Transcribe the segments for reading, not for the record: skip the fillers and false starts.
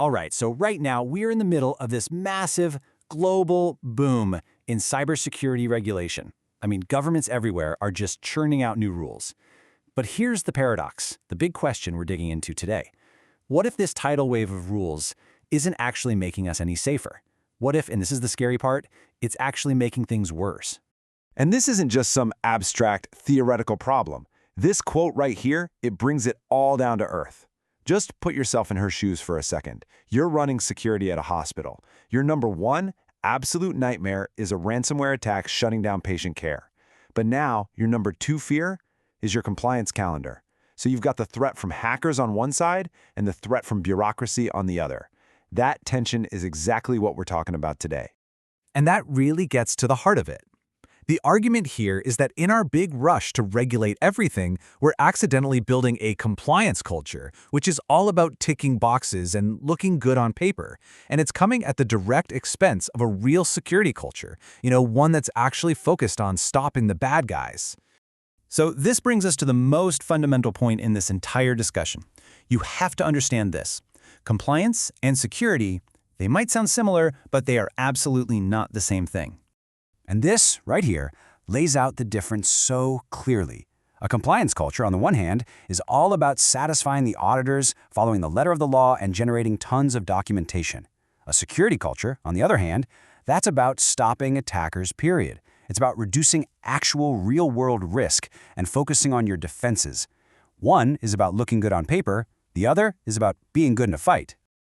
All right, so right now we're in the middle of this massive global boom in cybersecurity regulation. I mean, governments everywhere are just churning out new rules. But here's the paradox, the big question we're digging into today. What if this tidal wave of rules isn't actually making us any safer? What if, and this is the scary part, it's actually making things worse? And this isn't just some abstract, theoretical problem. This quote right here, it brings it all down to earth. Just put yourself in her shoes for a second. You're running security at a hospital. Your number one absolute nightmare is a ransomware attack shutting down patient care. But now, your number two fear is your compliance calendar. So you've got the threat from hackers on one side and the threat from bureaucracy on the other. That tension is exactly what we're talking about today. And that really gets to the heart of it. The argument here is that in our big rush to regulate everything, we're accidentally building a compliance culture, which is all about ticking boxes and looking good on paper. And it's coming at the direct expense of a real security culture, one that's actually focused on stopping the bad guys. So this brings us to the most fundamental point in this entire discussion. You have to understand this. Compliance and security, they might sound similar, but they are absolutely not the same thing. And this, right here, lays out the difference so clearly. A compliance culture, on the one hand, is all about satisfying the auditors, following the letter of the law, and generating tons of documentation. A security culture, on the other hand, that's about stopping attackers, period. It's about reducing actual real-world risk and focusing on your defenses. One is about looking good on paper, the other is about being good in a fight.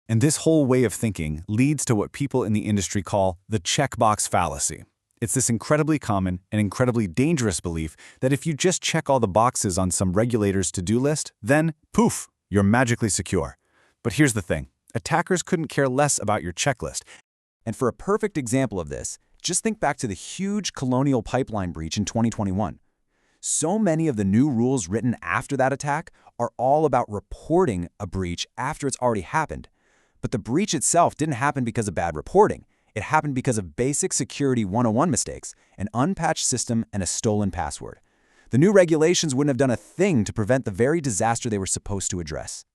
And this whole way of thinking leads to what people in the industry call the checkbox fallacy. It's this incredibly common and incredibly dangerous belief that if you just check all the boxes on some regulator's to-do list, then, poof, you're magically secure. But here's the thing. Attackers couldn't care less about your checklist. And for a perfect example of this, just think back to the huge Colonial Pipeline breach in 2021. So many of the new rules written after that attack are all about reporting a breach after it's already happened. But the breach itself didn't happen because of bad reporting. It happened because of basic security 101 mistakes, an unpatched system, and a stolen password. The new regulations wouldn't have done a thing to prevent the very disaster they were supposed to address.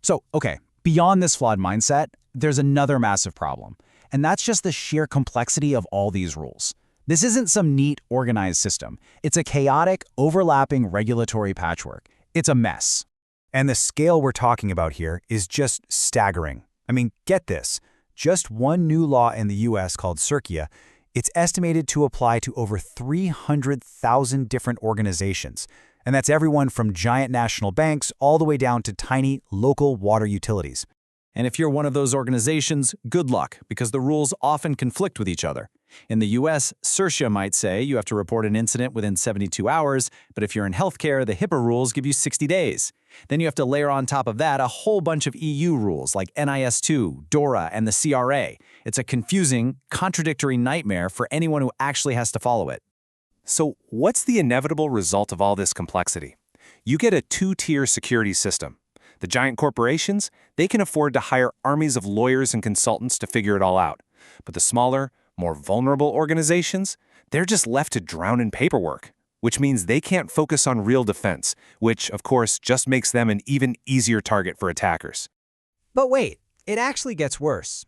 So, okay, beyond this flawed mindset, there's another massive problem. And that's just the sheer complexity of all these rules. This isn't some neat, organized system. It's a chaotic, overlapping regulatory patchwork. It's a mess. And the scale we're talking about here is just staggering. I mean, get this. Just one new law in the US called CCD-IS, it's estimated to apply to over 300,000 different organizations. And that's everyone from giant national banks all the way down to tiny local water utilities. And if you're one of those organizations, good luck, because the rules often conflict with each other. In the US, CCD-IS might say you have to report an incident within 72 hours, but if you're in healthcare, the HIPAA rules give you 60 days. Then you have to layer on top of that a whole bunch of EU rules like NIS2, DORA, and the CRA. It's a confusing, contradictory nightmare for anyone who actually has to follow it. So what's the inevitable result of all this complexity? You get a two-tier security system. The giant corporations, they can afford to hire armies of lawyers and consultants to figure it all out. But the smaller, more vulnerable organizations, they're just left to drown in paperwork, which means they can't focus on real defense, which, of course, just makes them an even easier target for attackers. But wait, it actually gets worse.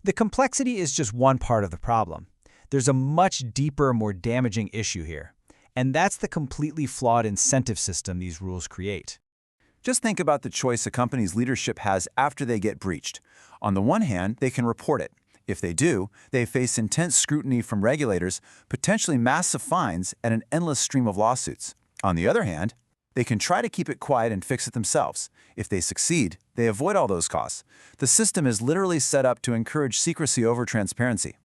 The complexity is just one part of the problem. There's a much deeper, more damaging issue here. And that's the completely flawed incentive system these rules create. Just think about the choice a company's leadership has after they get breached. On the one hand, they can report it. If they do, they face intense scrutiny from regulators, potentially massive fines, and an endless stream of lawsuits. On the other hand, they can try to keep it quiet and fix it themselves. If they succeed, they avoid all those costs. The system is literally set up to encourage secrecy over transparency.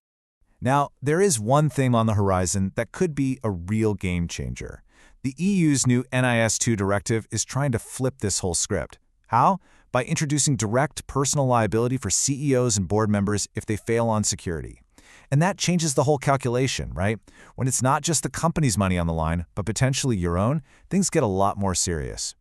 Now, there is one thing on the horizon that could be a real game changer. The EU's new NIS2 directive is trying to flip this whole script. How? By introducing direct personal liability for CEOs and board members if they fail on security. And that changes the whole calculation, right? When it's not just the company's money on the line, but potentially your own, things get a lot more serious.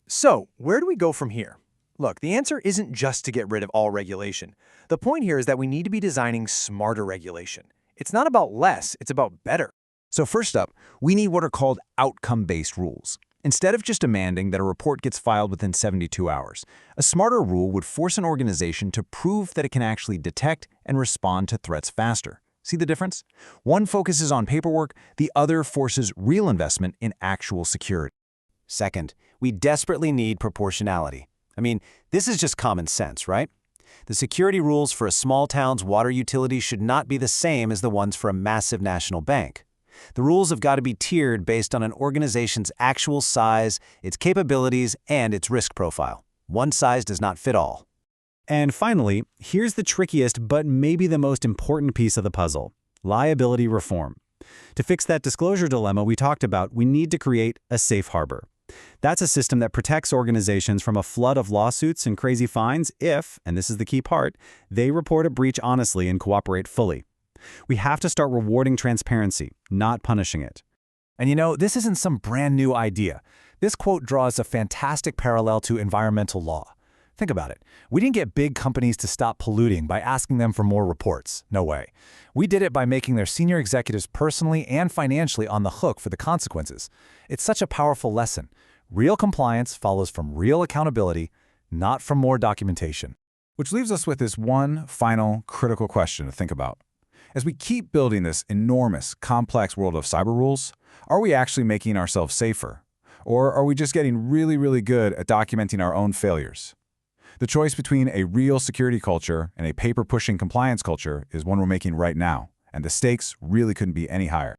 So, where do we go from here? Look, the answer isn't just to get rid of all regulation. The point here is that we need to be designing smarter regulation. It's not about less, it's about better. So first up, we need what are called outcome-based rules. Instead of just demanding that a report gets filed within 72 hours, a smarter rule would force an organization to prove that it can actually detect and respond to threats faster. See the difference? One focuses on paperwork, the other forces real investment in actual security. Second, we desperately need proportionality. I mean, this is just common sense, right? The security rules for a small town's water utility should not be the same as the ones for a massive national bank. The rules have got to be tiered based on an organization's actual size, its capabilities, and its risk profile. One size does not fit all. And finally, here's the trickiest but maybe the most important piece of the puzzle: liability reform. To fix that disclosure dilemma we talked about, we need to create a safe harbor. That's a system that protects organizations from a flood of lawsuits and crazy fines if, and this is the key part, they report a breach honestly and cooperate fully. We have to start rewarding transparency, not punishing it. And you know, this isn't some brand new idea. This quote draws a fantastic parallel to environmental law. Think about it. We didn't get big companies to stop polluting by asking them for more reports. No way. We did it by making their senior executives personally and financially on the hook for the consequences. It's such a powerful lesson. Real compliance follows from real accountability, not from more documentation. Which leaves us with this one final critical question to think about. As we keep building this enormous, complex world of cyber rules, are we actually making ourselves safer? Or are we just getting really, really good at documenting our own failures? The choice between a real security culture and a paper-pushing compliance culture is one we're making right now, and the stakes really couldn't be any higher.